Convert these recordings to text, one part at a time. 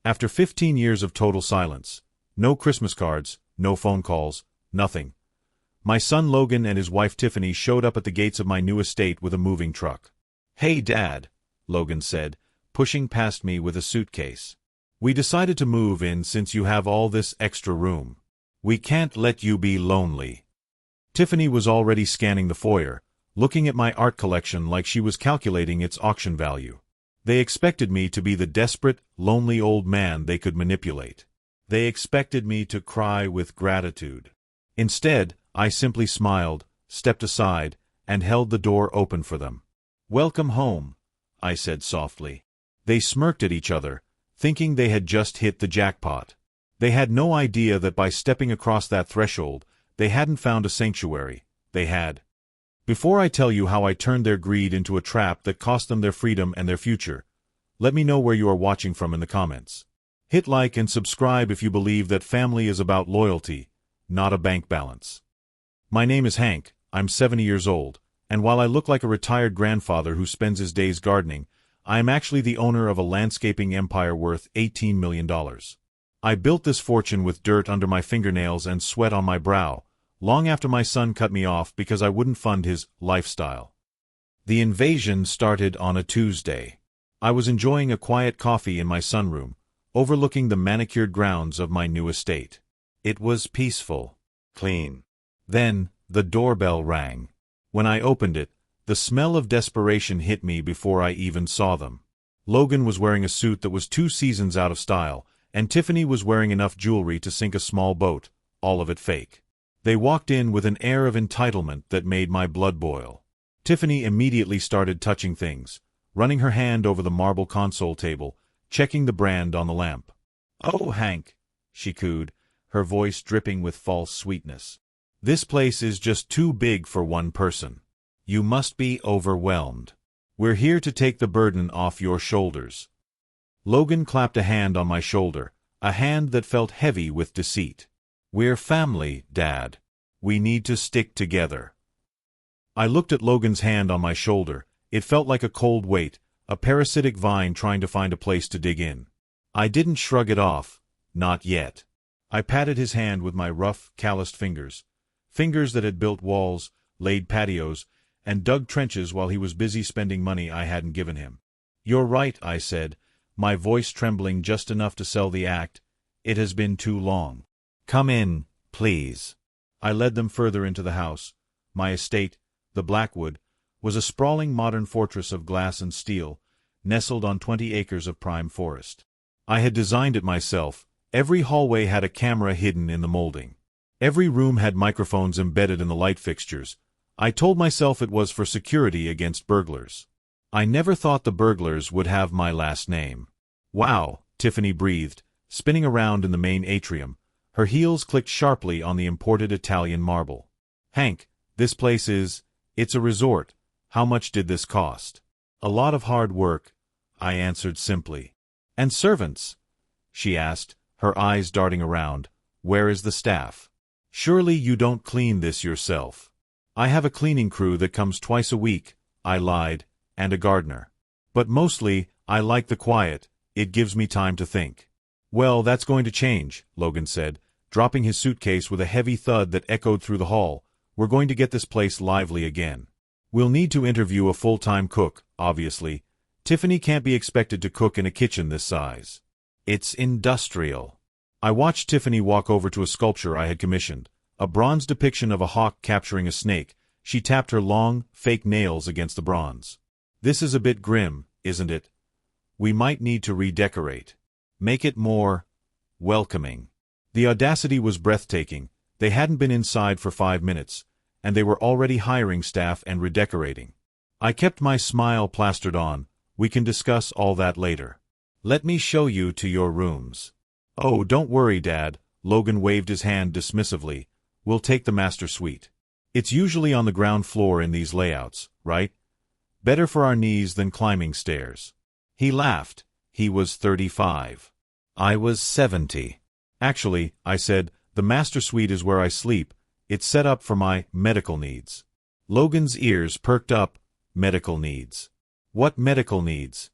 After 15 years of total silence, no Christmas cards, no phone calls, nothing, my son Logan and his wife Tiffany showed up at the gates of my new estate with a moving truck. "Hey, Dad," Logan said, pushing past me with a suitcase. "We decided to move in since you have all this extra room. We can't let you be lonely." Tiffany was already scanning the foyer, looking at my art collection like she was calculating its auction value. They expected me to be the desperate, lonely old man they could manipulate. They expected me to cry with gratitude. Instead, I simply smiled, stepped aside, and held the door open for them. "Welcome home," I said softly. They smirked at each other, thinking they had just hit the jackpot. They had no idea that by stepping across that threshold, they hadn't found a sanctuary. They had. Before I tell you how I turned their greed into a trap that cost them their freedom and their future, let me know where you are watching from in the comments. Hit like and subscribe if you believe that family is about loyalty, not a bank balance. My name is Hank, I'm 70 years old, and while I look like a retired grandfather who spends his days gardening, I am actually the owner of a landscaping empire worth $18 million. I built this fortune with dirt under my fingernails and sweat on my brow, long after my son cut me off because I wouldn't fund his lifestyle. The invasion started on a Tuesday. I was enjoying a quiet coffee in my sunroom, overlooking the manicured grounds of my new estate. It was peaceful, clean. Then, the doorbell rang. When I opened it, the smell of desperation hit me before I even saw them. Logan was wearing a suit that was 2 seasons out of style, and Tiffany was wearing enough jewelry to sink a small boat, all of it fake. They walked in with an air of entitlement that made my blood boil. Tiffany immediately started touching things, running her hand over the marble console table, checking the brand on the lamp. "Oh, Hank," she cooed, her voice dripping with false sweetness. "This place is just too big for one person. You must be overwhelmed. We're here to take the burden off your shoulders." Logan clapped a hand on my shoulder, a hand that felt heavy with deceit. "We're family, Dad. We need to stick together." I looked at Logan's hand on my shoulder. It felt like a cold weight, a parasitic vine trying to find a place to dig in. I didn't shrug it off. Not yet. I patted his hand with my rough, calloused fingers. Fingers that had built walls, laid patios, and dug trenches while he was busy spending money I hadn't given him. "You're right," I said, my voice trembling just enough to sell the act. "It has been too long. Come in, please." I led them further into the house. My estate, the Blackwood, was a sprawling modern fortress of glass and steel, nestled on 20 acres of prime forest. I had designed it myself. Every hallway had a camera hidden in the molding. Every room had microphones embedded in the light fixtures. I told myself it was for security against burglars. I never thought the burglars would have my last name. "Wow," Tiffany breathed, spinning around in the main atrium. Her heels clicked sharply on the imported Italian marble. "Hank, this place it's a resort. How much did this cost?" "A lot of hard work," I answered simply. "And servants?" she asked, her eyes darting around. "Where is the staff? Surely you don't clean this yourself." "I have a cleaning crew that comes twice a week," I lied, "and a gardener. But mostly, I like the quiet. It gives me time to think." "Well, that's going to change," Logan said, dropping his suitcase with a heavy thud that echoed through the hall. "We're going to get this place lively again. We'll need to interview a full-time cook, obviously. Tiffany can't be expected to cook in a kitchen this size. It's industrial." I watched Tiffany walk over to a sculpture I had commissioned, a bronze depiction of a hawk capturing a snake. She tapped her long, fake nails against the bronze. "This is a bit grim, isn't it? We might need to redecorate. Make it more welcoming." The audacity was breathtaking. They hadn't been inside for 5 minutes, and they were already hiring staff and redecorating. I kept my smile plastered on. "We can discuss all that later. Let me show you to your rooms." "Oh, don't worry, Dad," Logan waved his hand dismissively. "We'll take the master suite. It's usually on the ground floor in these layouts, right? Better for our knees than climbing stairs." He laughed. He was 35. I was 70. "Actually," I said, "the master suite is where I sleep. It's set up for my medical needs." Logan's ears perked up. "Medical needs? What medical needs?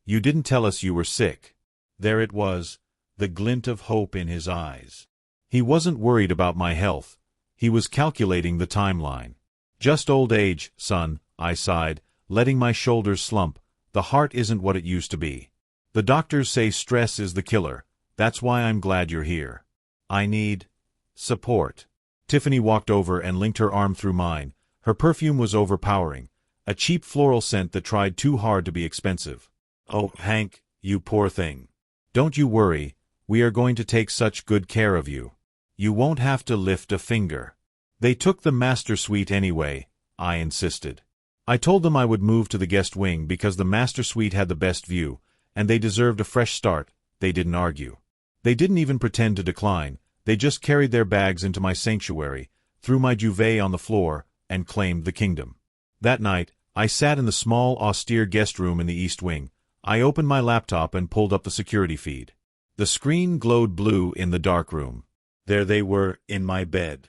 You didn't tell us you were sick." There it was, the glint of hope in his eyes. He wasn't worried about my health. He was calculating the timeline. Just old age, son, I sighed, letting my shoulders slump. The heart isn't what it used to be. The doctors say stress is the killer. That's why I'm glad you're here. I need support. Tiffany walked over and linked her arm through mine. Her perfume was overpowering, a cheap floral scent that tried too hard to be expensive. Oh, Hank, you poor thing. Don't you worry, we are going to take such good care of you. You won't have to lift a finger. They took the master suite anyway, I insisted. I told them I would move to the guest wing because the master suite had the best view, and they deserved a fresh start. They didn't argue. They didn't even pretend to decline. They just carried their bags into my sanctuary, threw my duvet on the floor, and claimed the kingdom. That night, I sat in the small, austere guest room in the East Wing. I opened my laptop and pulled up the security feed. The screen glowed blue in the dark room. There they were, in my bed.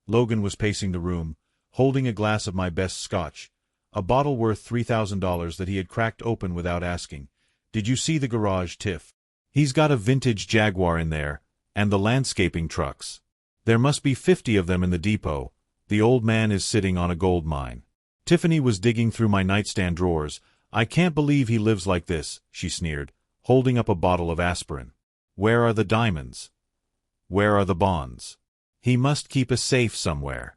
Logan was pacing the room, holding a glass of my best scotch, a bottle worth $3,000 that he had cracked open without asking. Did you see the garage, Tiff? He's got a vintage Jaguar in there, and the landscaping trucks. There must be 50 of them in the depot. The old man is sitting on a gold mine. Tiffany was digging through my nightstand drawers. I can't believe he lives like this, she sneered, holding up a bottle of aspirin. Where are the diamonds? Where are the bonds? He must keep a safe somewhere.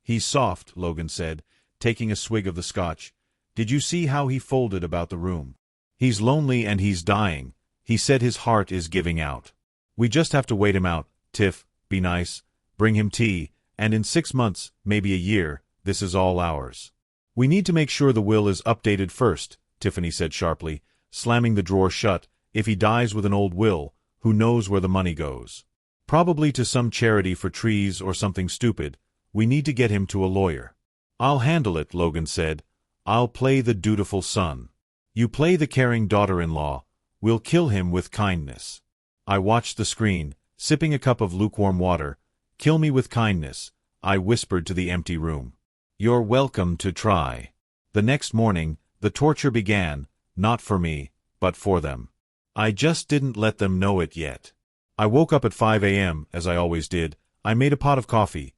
He's soft, Logan said, taking a swig of the scotch. Did you see how he folded about the room? He's lonely and he's dying. He said his heart is giving out. We just have to wait him out. Tiff, be nice, bring him tea, and in 6 months, maybe a year, this is all ours. We need to make sure the will is updated first, Tiffany said sharply, slamming the drawer shut. If he dies with an old will, who knows where the money goes? Probably to some charity for trees or something stupid. We need to get him to a lawyer. I'll handle it, Logan said. I'll play the dutiful son. You play the caring daughter-in-law. We'll kill him with kindness. I watched the screen, sipping a cup of lukewarm water. Kill me with kindness, I whispered to the empty room. You're welcome to try. The next morning, the torture began, not for me, but for them. I just didn't let them know it yet. I woke up at 5 a.m., as I always did. I made a pot of coffee.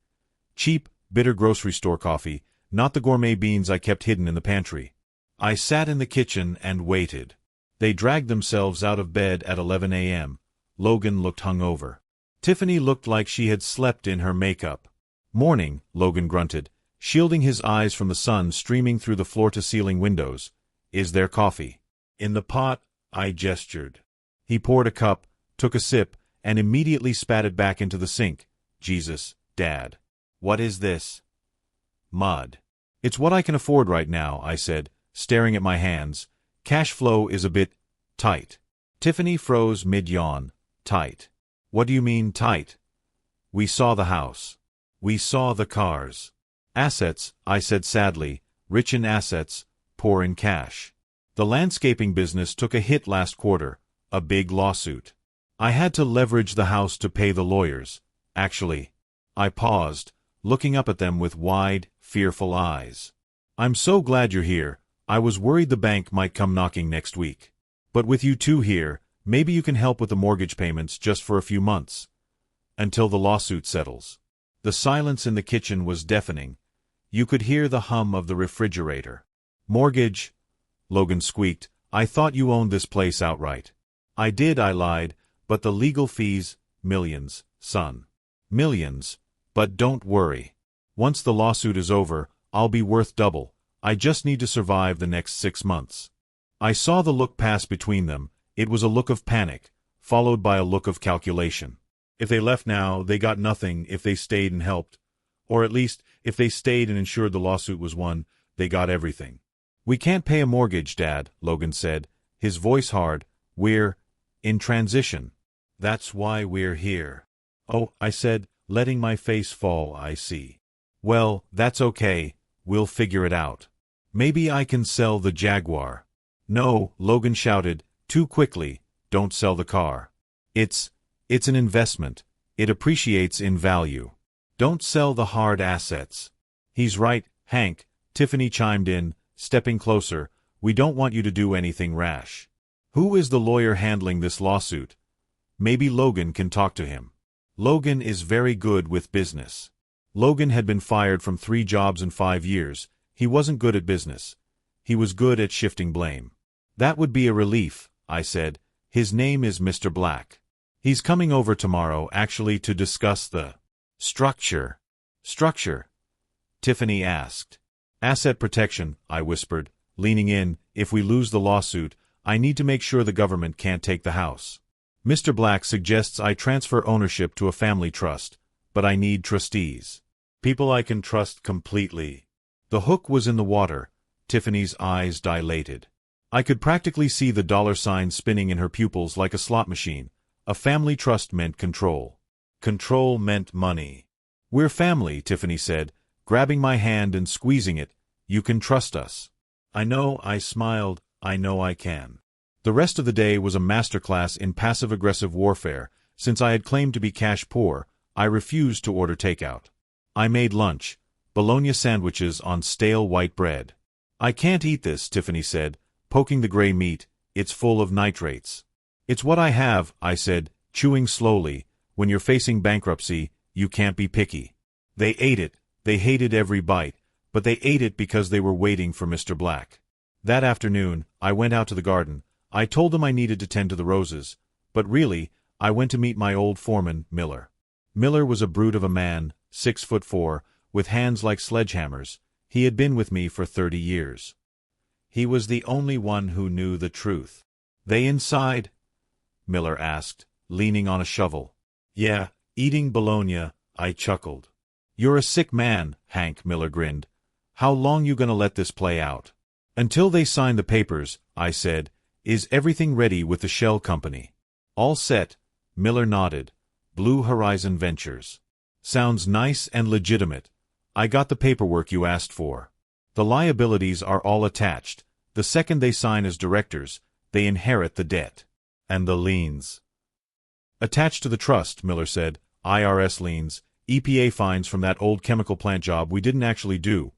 Cheap, bitter grocery store coffee, not the gourmet beans I kept hidden in the pantry. I sat in the kitchen and waited. They dragged themselves out of bed at 11 a.m. Logan looked hungover. Tiffany looked like she had slept in her makeup. Morning, Logan grunted, shielding his eyes from the sun streaming through the floor-to-ceiling windows. Is there coffee? In the pot, I gestured. He poured a cup, took a sip, and immediately spat it back into the sink. Jesus, Dad. What is this? Mud. It's what I can afford right now, I said, staring at my hands. Cash flow is a bit tight. Tiffany froze mid-yawn. Tight. What do you mean, tight? We saw the house. We saw the cars. Assets, I said sadly, rich in assets, poor in cash. The landscaping business took a hit last quarter, a big lawsuit. I had to leverage the house to pay the lawyers. Actually, I paused, looking up at them with wide, fearful eyes. I'm so glad you're here. I was worried the bank might come knocking next week. But with you two here, maybe you can help with the mortgage payments just for a few months. Until the lawsuit settles. The silence in the kitchen was deafening. You could hear the hum of the refrigerator. Mortgage, Logan squeaked. I thought you owned this place outright. I did, I lied, but the legal fees, millions, son. Millions. But don't worry. Once the lawsuit is over, I'll be worth double. I just need to survive the next 6 months. I saw the look pass between them. It was a look of panic, followed by a look of calculation. If they left now, they got nothing. If they stayed and helped, or at least, if they stayed and ensured the lawsuit was won, they got everything. We can't pay a mortgage, Dad, Logan said, his voice hard. We're in transition. That's why we're here. Oh, I said, letting my face fall. I see. Well, that's okay. We'll figure it out. Maybe I can sell the Jaguar. No, Logan shouted, too quickly. Don't sell the car. It's an investment. It appreciates in value. Don't sell the hard assets. He's right, Hank, Tiffany chimed in, stepping closer. We don't want you to do anything rash. Who is the lawyer handling this lawsuit? Maybe Logan can talk to him. Logan is very good with business. Logan had been fired from 3 jobs in 5 years. He wasn't good at business. He was good at shifting blame. That would be a relief, I said. His name is Mr. Black. He's coming over tomorrow, actually, to discuss the structure. Structure? Tiffany asked. Asset protection, I whispered, leaning in. If we lose the lawsuit, I need to make sure the government can't take the house. Mr. Black suggests I transfer ownership to a family trust, but I need trustees. People I can trust completely. The hook was in the water. Tiffany's eyes dilated. I could practically see the dollar sign spinning in her pupils like a slot machine. A family trust meant control. Control meant money. We're family, Tiffany said, grabbing my hand and squeezing it. You can trust us. I know, I smiled. I know I can. The rest of the day was a masterclass in passive-aggressive warfare. Since I had claimed to be cash poor, I refused to order takeout. I made lunch, bologna sandwiches on stale white bread. I can't eat this, Tiffany said, poking the gray meat. It's full of nitrates. It's what I have, I said, chewing slowly. When you're facing bankruptcy, you can't be picky. They ate it. They hated every bite, but they ate it because they were waiting for Mr. Black. That afternoon, I went out to the garden. I told them I needed to tend to the roses, but really, I went to meet my old foreman, Miller. Miller was a brute of a man, 6'4", with hands like sledgehammers. He had been with me for 30 years. He was the only one who knew the truth. They inside? Miller asked, leaning on a shovel. Yeah, eating bologna, I chuckled. You're a sick man, Hank, Miller grinned. How long you gonna let this play out? Until they sign the papers, I said. Is everything ready with the shell company? All set, Miller nodded. Blue Horizon Ventures. Sounds nice and legitimate. I got the paperwork you asked for. The liabilities are all attached. The second they sign as directors, they inherit the debt. And the liens. Attached to the trust, Miller said. IRS liens, EPA fines from that old chemical plant job we didn't actually do.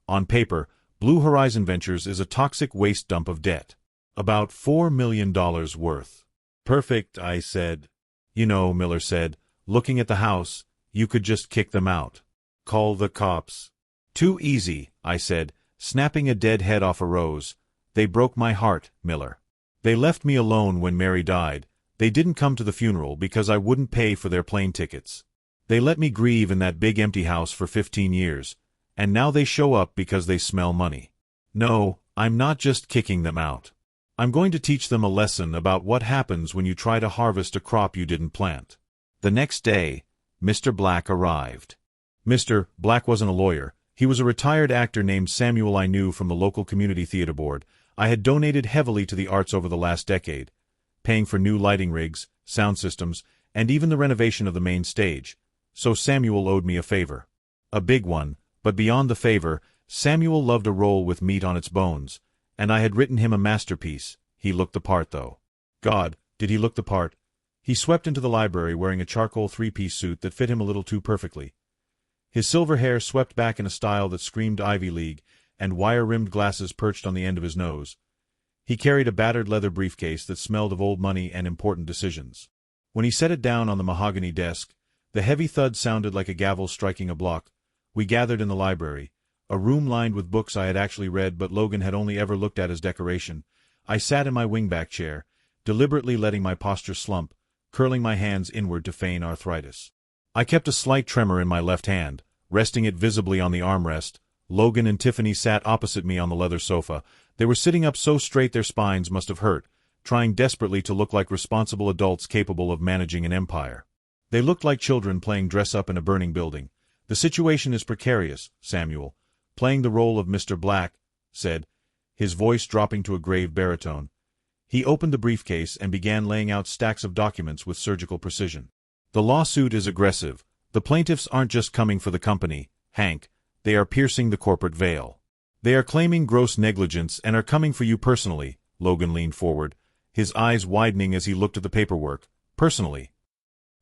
On paper, Blue Horizon Ventures is a toxic waste dump of debt. About $4 million worth. Perfect, I said. You know, Miller said, looking at the house, you could just kick them out. Call the cops. Too easy, I said, snapping a dead head off a rose. They broke my heart, Miller. They left me alone when Mary died. They didn't come to the funeral because I wouldn't pay for their plane tickets. They let me grieve in that big empty house for 15 years, and now they show up because they smell money. No, I'm not just kicking them out. I'm going to teach them a lesson about what happens when you try to harvest a crop you didn't plant. The next day, Mr. Black arrived. Mr. Black wasn't a lawyer. He was a retired actor named Samuel I knew from the local community theater board. I had donated heavily to the arts over the last decade, paying for new lighting rigs, sound systems, and even the renovation of the main stage. So Samuel owed me a favor. A big one, but beyond the favor, Samuel loved a role with meat on its bones. And I had written him a masterpiece. He looked the part, though. God, did he look the part? He swept into the library wearing a charcoal 3-piece suit that fit him a little too perfectly. His silver hair swept back in a style that screamed Ivy League, and wire-rimmed glasses perched on the end of his nose. He carried a battered leather briefcase that smelled of old money and important decisions. When he set it down on the mahogany desk, the heavy thud sounded like a gavel striking a block. We gathered in the library. A room lined with books I had actually read but Logan had only ever looked at as decoration. I sat in my wingback chair, deliberately letting my posture slump, curling my hands inward to feign arthritis. I kept a slight tremor in my left hand, resting it visibly on the armrest. Logan and Tiffany sat opposite me on the leather sofa. They were sitting up so straight their spines must have hurt, trying desperately to look like responsible adults capable of managing an empire. They looked like children playing dress-up in a burning building. The situation is precarious, Samuel, playing the role of Mr. Black, said, his voice dropping to a grave baritone. He opened the briefcase and began laying out stacks of documents with surgical precision. The lawsuit is aggressive. The plaintiffs aren't just coming for the company, Hank. They are piercing the corporate veil. They are claiming gross negligence and are coming for you personally. Logan leaned forward, his eyes widening as he looked at the paperwork. Personally.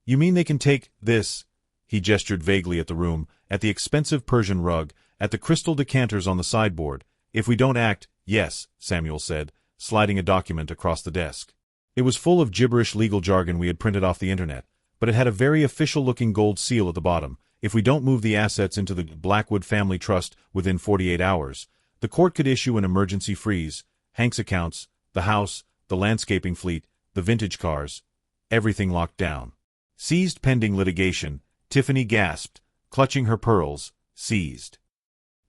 You mean they can take this? He gestured vaguely at the room, at the expensive Persian rug, at the crystal decanters on the sideboard. If we don't act, yes, Samuel said, sliding a document across the desk. It was full of gibberish legal jargon we had printed off the internet, but it had a very official-looking gold seal at the bottom. If we don't move the assets into the Blackwood Family Trust within 48 hours, the court could issue an emergency freeze. Hank's accounts, the house, the landscaping fleet, the vintage cars, everything locked down. Seized pending litigation, Tiffany gasped, clutching her pearls. Seized.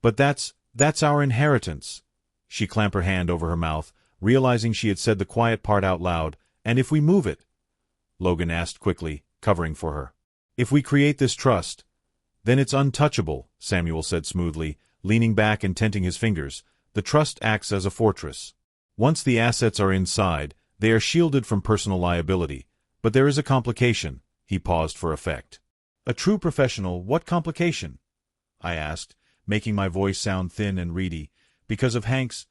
But that's our inheritance. She clamped her hand over her mouth, realizing she had said the quiet part out loud. And if we move it? Logan asked quickly, covering for her. If we create this trust, then it's untouchable, Samuel said smoothly, leaning back and tenting his fingers. The trust acts as a fortress. Once the assets are inside, they are shielded from personal liability. But there is a complication. He paused for effect. A true professional, what complication? I asked, making my voice sound thin and reedy. Because of Hank's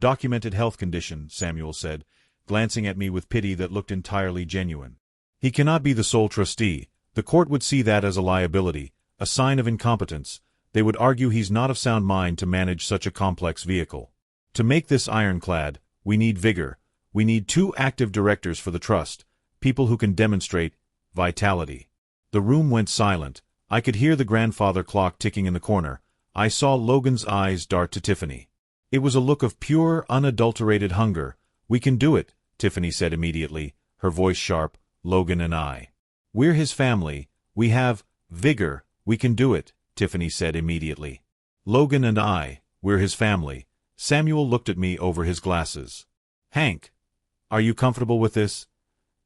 documented health condition, Samuel said, glancing at me with pity that looked entirely genuine. He cannot be the sole trustee. The court would see that as a liability, a sign of incompetence. They would argue he's not of sound mind to manage such a complex vehicle. To make this ironclad, we need vigor. We need 2 active directors for the trust, people who can demonstrate vitality. The room went silent. I could hear the grandfather clock ticking in the corner. I saw Logan's eyes dart to Tiffany. It was a look of pure, unadulterated hunger. We can do it, Tiffany said immediately, her voice sharp. Logan and I. We're his family. We have vigor. We can do it, Tiffany said immediately. Logan and I, we're his family. Samuel looked at me over his glasses. Hank, are you comfortable with this?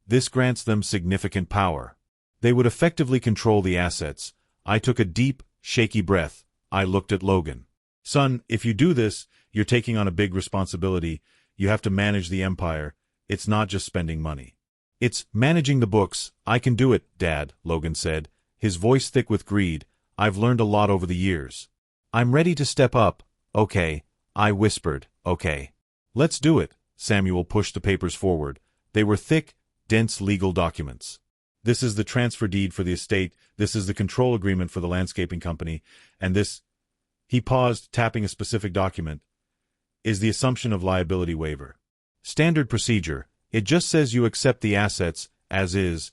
This grants them significant power. They would effectively control the assets. I took a deep, shaky breath. I looked at Logan. Son, if you do this, you're taking on a big responsibility. You have to manage the empire. It's not just spending money. It's managing the books. I can do it, Dad, Logan said, his voice thick with greed. I've learned a lot over the years. I'm ready to step up. Okay, I whispered. Okay. Let's do it. Samuel pushed the papers forward. They were thick, dense legal documents. This is the transfer deed for the estate, this is the control agreement for the landscaping company, and this, he paused, tapping a specific document, is the assumption of liability waiver. Standard procedure. It just says you accept the assets, as is,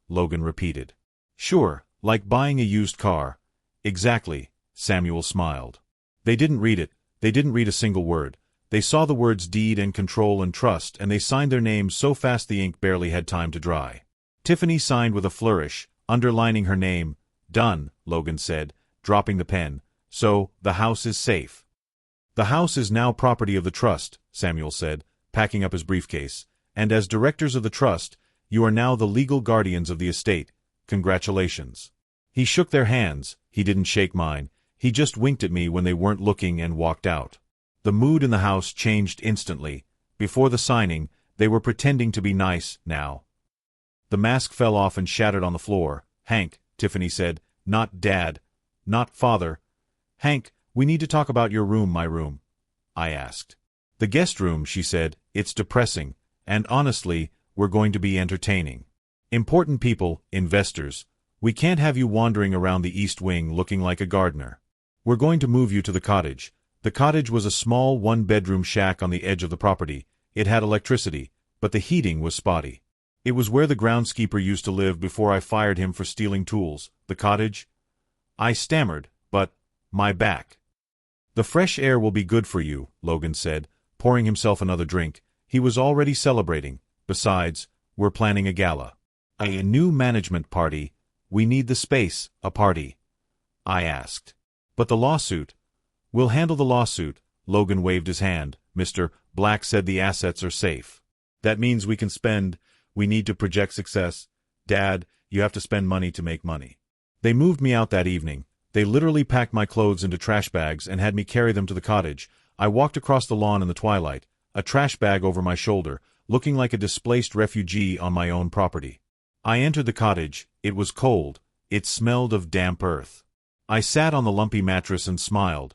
Logan repeated. Sure, like buying a used car. Exactly, Samuel smiled. They didn't read it, they didn't read a single word. They saw the words deed and control and trust, and they signed their names so fast the ink barely had time to dry. Tiffany signed with a flourish, underlining her name. Done, Logan said, dropping the pen. So, the house is safe. The house is now property of the trust, Samuel said, packing up his briefcase. And as directors of the trust, you are now the legal guardians of the estate. Congratulations. He shook their hands. He didn't shake mine. He just winked at me when they weren't looking and walked out. The mood in the house changed instantly. Before the signing, they were pretending to be nice now. The mask fell off and shattered on the floor. Hank, Tiffany said, not Dad, not Father. Hank, we need to talk about your room, my room. I asked. The guest room, she said, it's depressing, and honestly, we're going to be entertaining. Important people, investors. We can't have you wandering around the East Wing looking like a gardener. We're going to move you to the cottage. The cottage was a small one-bedroom shack on the edge of the property. It had electricity, but the heating was spotty. It was where the groundskeeper used to live before I fired him for stealing tools. The cottage? I stammered, but my back. The fresh air will be good for you, Logan said, pouring himself another drink. He was already celebrating. Besides, we're planning a gala. A new management party. We need the space, a party. I asked. But the lawsuit? We'll handle the lawsuit. Logan waved his hand. Mr. Black said the assets are safe. That means we can spend. We need to project success. Dad, you have to spend money to make money. They moved me out that evening. They literally packed my clothes into trash bags and had me carry them to the cottage. I walked across the lawn in the twilight, a trash bag over my shoulder, looking like a displaced refugee on my own property. I entered the cottage. It was cold. It smelled of damp earth. I sat on the lumpy mattress and smiled.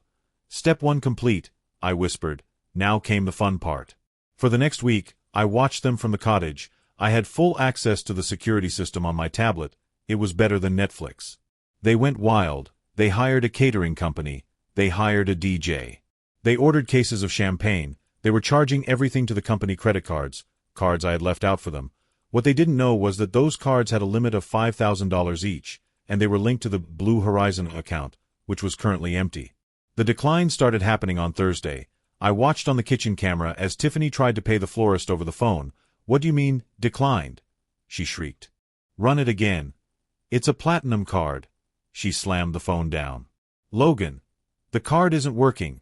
Step 1 complete, I whispered. Now came the fun part. For the next week, I watched them from the cottage. I had full access to the security system on my tablet. It was better than Netflix. They went wild. They hired a catering company. They hired a DJ. They ordered cases of champagne. They were charging everything to the company credit cards, cards I had left out for them. What they didn't know was that those cards had a limit of $5,000 each, and they were linked to the Blue Horizon account, which was currently empty. The decline started happening on Thursday. I watched on the kitchen camera as Tiffany tried to pay the florist over the phone. "What do you mean, declined?" she shrieked. "Run it again. It's a platinum card." She slammed the phone down. "Logan, the card isn't working."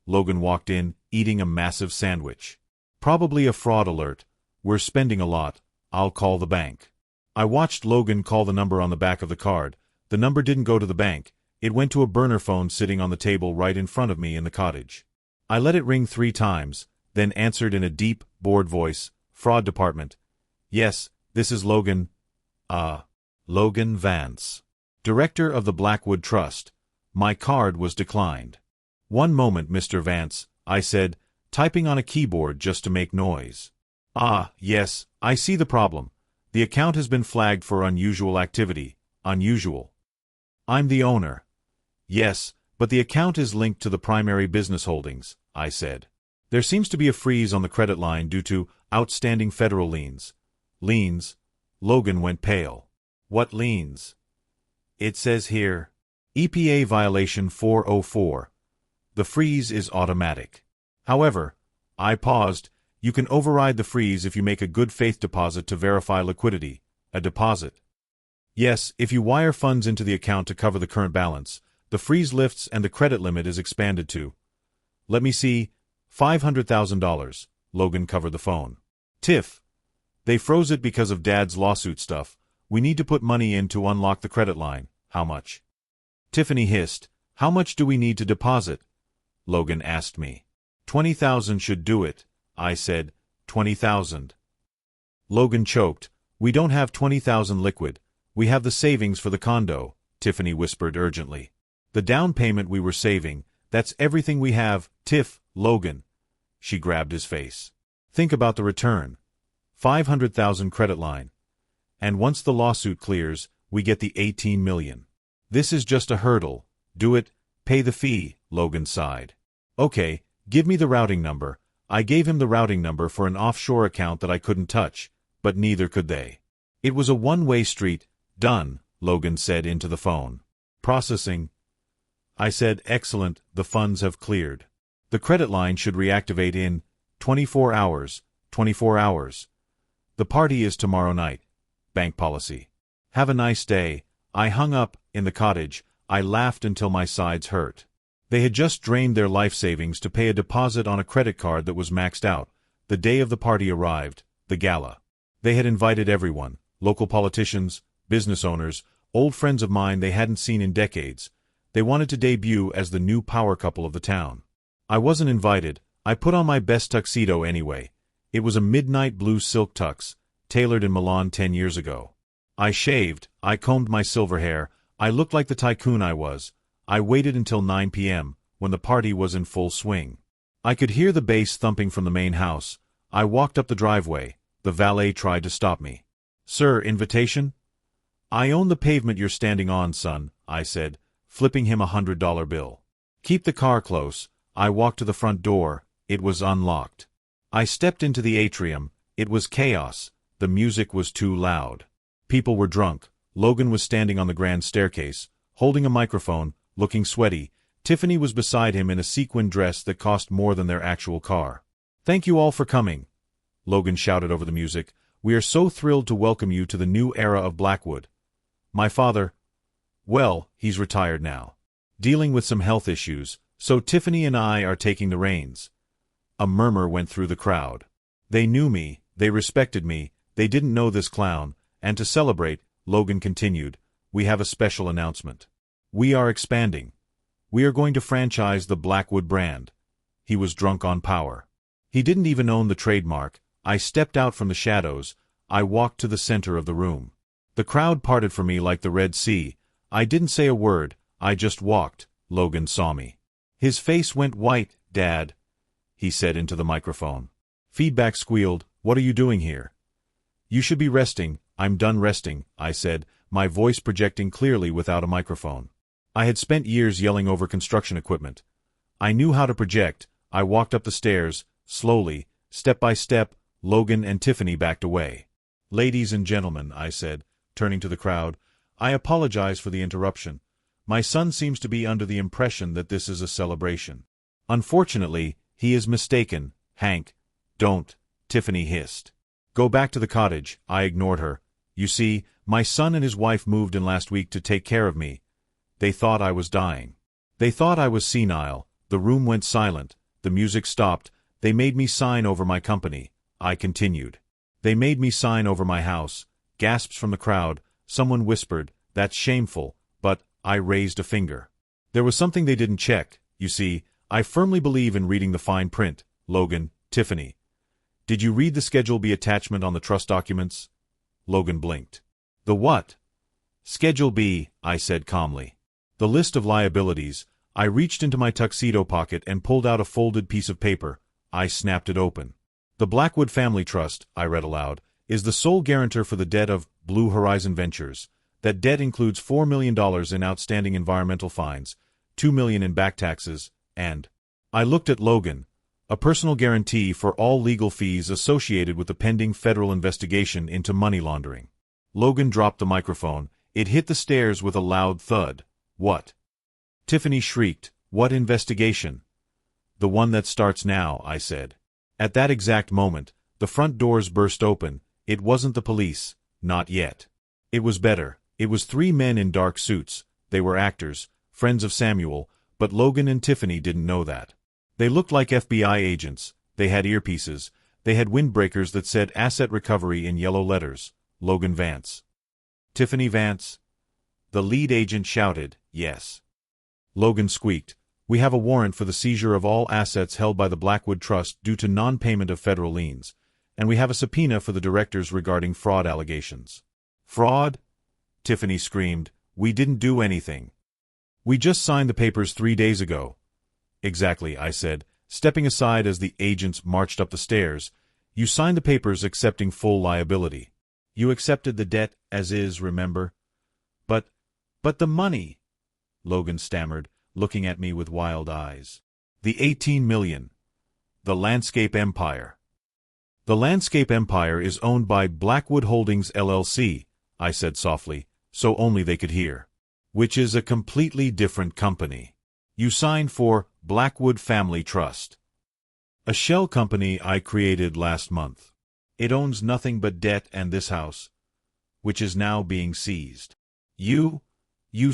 Logan walked in, eating a massive sandwich. "Probably a fraud alert. We're spending a lot. I'll call the bank." I watched Logan call the number on the back of the card. The number didn't go to the bank. It went to a burner phone sitting on the table right in front of me in the cottage. I let it ring 3 times, then answered in a deep, bored voice, "Fraud department. Yes, this is Logan. Logan Vance, director of the Blackwood Trust. My card was declined." "One moment, Mr. Vance," I said, typing on a keyboard just to make noise. Yes, I see the problem. The account has been flagged for unusual activity." "Unusual?" "I'm the owner." "Yes, but the account is linked to the primary business holdings," I said. "There seems to be a freeze on the credit line due to outstanding federal liens." "Liens?" Logan went pale. "What liens?" "It says here, EPA violation 404. The freeze is automatic. However," I paused, "you can override the freeze if you make a good faith deposit to verify liquidity." "A deposit?" "Yes, if you wire funds into the account to cover the current balance, the freeze lifts and the credit limit is expanded to, let me see, $500,000. Logan covered the phone. "Tiff, they froze it because of Dad's lawsuit stuff. We need to put money in to unlock the credit line." "How much?" Tiffany hissed. "How much do we need to deposit?" Logan asked me. $20,000 should do it," I said. $20,000. Logan choked. "We don't have $20,000 liquid. We have the savings for the condo," Tiffany whispered urgently. "The down payment we were saving, that's everything we have, Tiff." "Logan." She grabbed his face. "Think about the return. 500,000 credit line. And once the lawsuit clears, we get the 18 million. This is just a hurdle. Do it, pay the fee," Logan sighed. "Okay, give me the routing number." I gave him the routing number for an offshore account that I couldn't touch, but neither could they. It was a one-way street. "Done," Logan said into the phone. "Processing." I said, "Excellent, the funds have cleared. The credit line should reactivate in 24 hours. 24 hours. The party is tomorrow night. Bank policy. Have a nice day." I hung up. In the cottage, I laughed until my sides hurt. They had just drained their life savings to pay a deposit on a credit card that was maxed out. The day of the party arrived, the gala. They had invited everyone, local politicians, business owners, old friends of mine they hadn't seen in decades. They wanted to debut as the new power couple of the town. I wasn't invited. I put on my best tuxedo anyway. It was a midnight blue silk tux, tailored in Milan 10 years ago. I shaved, I combed my silver hair, I looked like the tycoon I was. I waited until 9 p.m., when the party was in full swing. I could hear the bass thumping from the main house. I walked up the driveway. The valet tried to stop me. "Sir, invitation?" "I own the pavement you're standing on, son," I said, flipping him a $100 bill. "Keep the car close." I walked to the front door. It was unlocked. I stepped into the atrium. It was chaos. The music was too loud. People were drunk. Logan was standing on the grand staircase, holding a microphone, looking sweaty. Tiffany was beside him in a sequin dress that cost more than their actual car. "Thank you all for coming," Logan shouted over the music. "We are so thrilled to welcome you to the new era of Blackwood. My father, well, he's retired now. Dealing with some health issues, so Tiffany and I are taking the reins." A murmur went through the crowd. They knew me, they respected me, they didn't know this clown, and to celebrate, Logan continued, "We have a special announcement. We are expanding. We are going to franchise the Blackwood brand." He was drunk on power. He didn't even own the trademark. I stepped out from the shadows. I walked to the center of the room. The crowd parted for me like the Red Sea. I didn't say a word, I just walked. Logan saw me. His face went white. "Dad," he said into the microphone. Feedback squealed, "What are you doing here?" "You should be resting." "I'm done resting," I said, my voice projecting clearly without a microphone. I had spent years yelling over construction equipment. I knew how to project. I walked up the stairs, Slowly, step by step, Logan and Tiffany backed away. "Ladies and gentlemen," I said, turning to the crowd, "I apologize for the interruption. My son seems to be under the impression that this is a celebration. Unfortunately, he is mistaken, Hank." "Don't," Tiffany hissed. "Go back to the cottage," I ignored her. "You see, my son and his wife moved in last week to take care of me. They thought I was dying. They thought I was senile." The room went silent. The music stopped. "They made me sign over my company," I continued. "They made me sign over my house." Gasps from the crowd. Someone whispered, "That's shameful," but I raised a finger. There was something they didn't check. You see, I firmly believe in reading the fine print. Logan, Tiffany. "Did you read the Schedule B attachment on the trust documents?" Logan blinked. "The what?" "Schedule B," I said calmly. "The list of liabilities." I reached into my tuxedo pocket and pulled out a folded piece of paper. I snapped it open. "The Blackwood Family Trust," I read aloud, "is the sole guarantor for the debt of Blue Horizon Ventures. That debt includes $4 million in outstanding environmental fines, $2 million in back taxes, and—" I looked at Logan. "A personal guarantee for all legal fees associated with the pending federal investigation into money laundering." Logan dropped the microphone. It hit the stairs with a loud thud. "What?" Tiffany shrieked. "What investigation?" "The one that starts now," I said. At that exact moment, the front doors burst open. It wasn't the police. Not yet. It was better. It was 3 men in dark suits. They were actors, friends of Samuel, but Logan and Tiffany didn't know that. They looked like FBI agents. They had earpieces. They had windbreakers that said asset recovery in yellow letters. Logan Vance. "Tiffany Vance?" The lead agent shouted, "Yes." Logan squeaked, "We have a warrant for the seizure of all assets held by the Blackwood Trust due to non-payment of federal liens, and we have a subpoena for the directors regarding fraud allegations." "Fraud?" Tiffany screamed. "We didn't do anything. We just signed the papers 3 days ago." "Exactly," I said, stepping aside as the agents marched up the stairs. "You signed the papers accepting full liability. You accepted the debt as is, remember?" But the money," Logan stammered, looking at me with wild eyes. "The 18 million. The Landscape Empire." "The Landscape Empire is owned by Blackwood Holdings LLC," I said softly, so only they could hear. "Which is a completely different company. You signed for Blackwood Family Trust, a shell company I created last month. It owns nothing but debt and this house, which is now being seized." You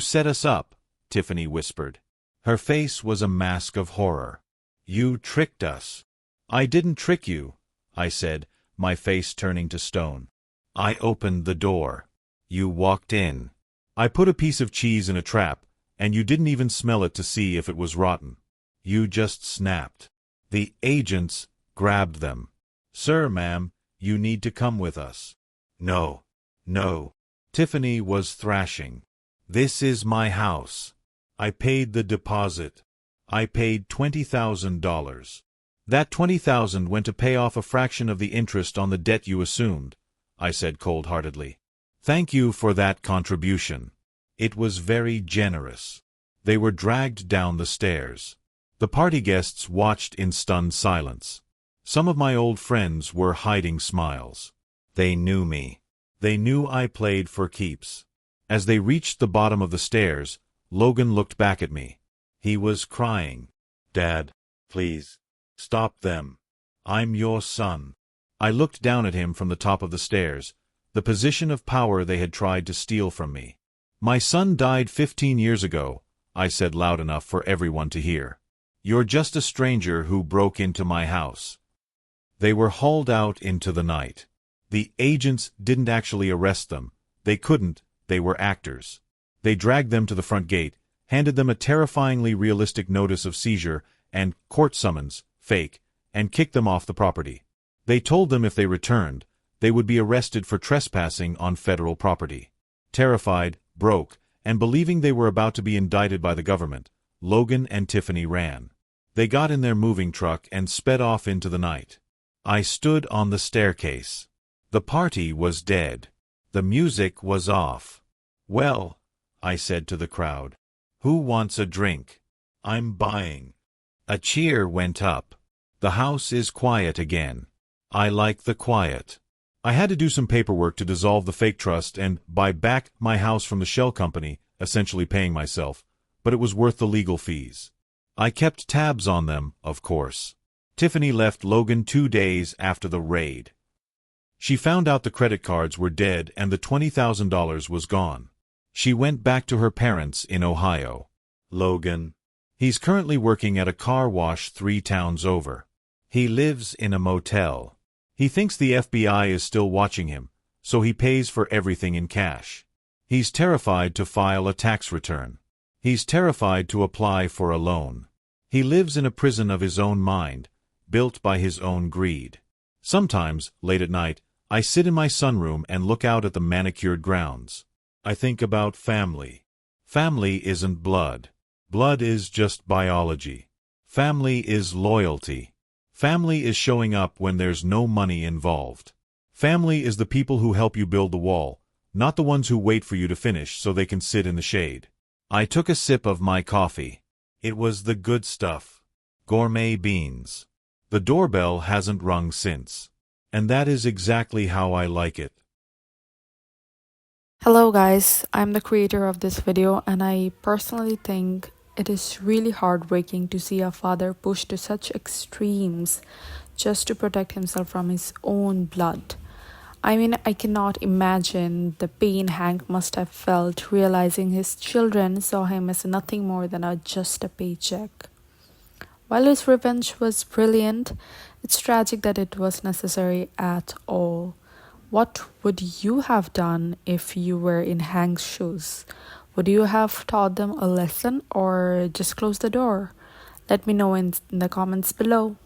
set us up," Tiffany whispered. Her face was a mask of horror. "You tricked us." "I didn't trick you," I said, my face turning to stone. "I opened the door. You walked in. I put a piece of cheese in a trap, and you didn't even smell it to see if it was rotten. You just snapped." The agents grabbed them. "Sir, ma'am, you need to come with us." No. Tiffany was thrashing. "This is my house. I paid the deposit. I paid $20,000. That $20,000 went to pay off a fraction of the interest on the debt you assumed," I said cold-heartedly. "Thank you for that contribution. It was very generous." They were dragged down the stairs. The party guests watched in stunned silence. Some of my old friends were hiding smiles. They knew me. They knew I played for keeps. As they reached the bottom of the stairs, Logan looked back at me. He was crying. "Dad, please, stop them. I'm your son." I looked down at him from the top of the stairs, the position of power they had tried to steal from me. "My son died 15 years ago," I said loud enough for everyone to hear. "You're just a stranger who broke into my house." They were hauled out into the night. The agents didn't actually arrest them. They couldn't. They were actors. They dragged them to the front gate, handed them a terrifyingly realistic notice of seizure and court summons, fake, and kicked them off the property. They told them if they returned, they would be arrested for trespassing on federal property. Terrified, broke, and believing they were about to be indicted by the government, Logan and Tiffany ran. They got in their moving truck and sped off into the night. I stood on the staircase. The party was dead. The music was off. "Well," I said to the crowd, "who wants a drink? I'm buying." A cheer went up. The house is quiet again. I like the quiet. I had to do some paperwork to dissolve the fake trust and buy back my house from the shell company, essentially paying myself, but it was worth the legal fees. I kept tabs on them, of course. Tiffany left Logan 2 days after the raid. She found out the credit cards were dead and the $20,000 was gone. She went back to her parents in Ohio. Logan. He's currently working at a car wash 3 towns over. He lives in a motel. He thinks the FBI is still watching him, so he pays for everything in cash. He's terrified to file a tax return. He's terrified to apply for a loan. He lives in a prison of his own mind, built by his own greed. Sometimes, late at night, I sit in my sunroom and look out at the manicured grounds. I think about family. Family isn't blood. Blood is just biology. Family is loyalty. Family is showing up when there's no money involved. Family is the people who help you build the wall, not the ones who wait for you to finish so they can sit in the shade. I took a sip of my coffee. It was the good stuff. Gourmet beans. The doorbell hasn't rung since. And that is exactly how I like it. Hello guys, I'm the creator of this video and I personally think it is really heartbreaking to see a father pushed to such extremes just to protect himself from his own blood. I mean, I cannot imagine the pain Hank must have felt realizing his children saw him as nothing more than just a paycheck. While his revenge was brilliant, it's tragic that it was necessary at all. What would you have done if you were in Hank's shoes? Would you have taught them a lesson or just closed the door? Let me know in the comments below.